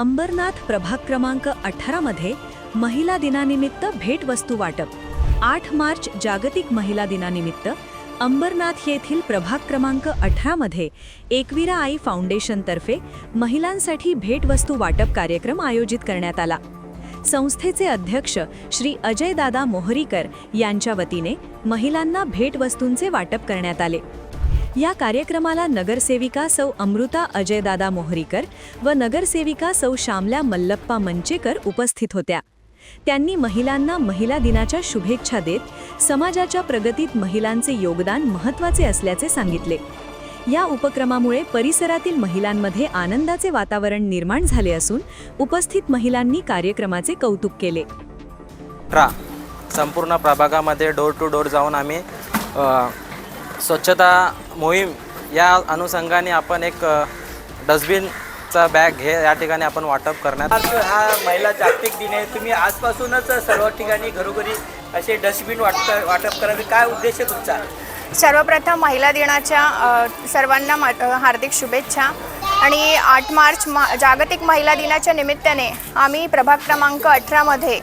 अंबरनाथ प्रभाग क्रमांक 18 मध्ये महिला दिनानिमित्त भेटवस्तू वाटप। 8 मार्च जागतिक महिला दिनानिमित्त अंबरनाथ येथील प्रभाग क्रमांक 18 मध्ये एकवीरा आई फाउंडेशन तर्फे महिलांसाठी भेटवस्तू वाटप कार्यक्रम आयोजित करण्यात आला। संस्थेचे अध्यक्ष श्री अजय दादा मोहरीकर यांच्या वतीने महिलांना भेटवस्तूंचे वाटप करण्यात आले। या कार्यक्रमाला नगरसेविका सौ अमृता अजयदादा मोहरीकर व नगरसेविका सौ श्यामला मल्लप्पा मंचेकर उपस्थित होत्या। त्यांनी महिलांना महिला दिनाच्या शुभेच्छा देत समाजाच्या प्रगतीत महिलांचे योगदान महत्त्वाचे असल्याचे सांगितले। या उपक्रमामुळे परिसरातील महिलांमध्ये आनंदाचे वातावरण निर्माण झाले असून उपस्थित महिलांनी कार्यक्रमाचे कौतुक केले। संपूर्ण प्रभागामध्ये डोर टू डोर जाऊन आम्ही स्वच्छता मोहीम या अनुषंगाने आपण एक डस्टबिनचा बॅग हे या ठिकाणी आपण वाटप करण्यात। हा महिला जागतिक दिन आहे। तुम्ही आजपासूनच सर्व ठिकाणी घरोघरी असे डस्टबिन वाटप करावे, काय उद्देश आहे तुमचा? सर्वप्रथम महिला दिनाच्या सर्वांना हार्दिक शुभेच्छा। आणि 8 मार्च जागतिक महिला दिनाच्या निमित्ताने आम्ही प्रभाग क्रमांक 18 मध्ये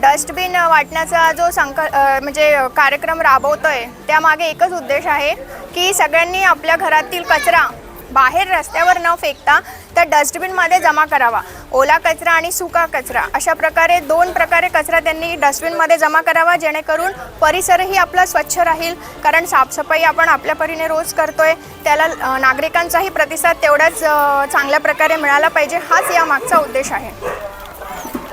डस्टबिन वाटण्याचा जो म्हणजे कार्यक्रम राबवतोय, त्यामागे एकच उद्देश आहे की सगळ्यांनी आपल्या घरातील कचरा बाहेर रस्त्यावर न फेकता त्या डस्टबिनमध्ये जमा करावा। ओला कचरा आणि सुका कचरा अशा प्रकारे 2 प्रकारे कचरा त्यांनी डस्टबिनमध्ये जमा करावा, जेणेकरून परिसरही आपला स्वच्छ राहील। कारण साफसफाई आपण आपल्या परीने रोज करतोय, त्याला नागरिकांचाही प्रतिसाद तेवढाच चांगल्या प्रकारे मिळाला पाहिजे, हाच या मागचा उद्देश आहे।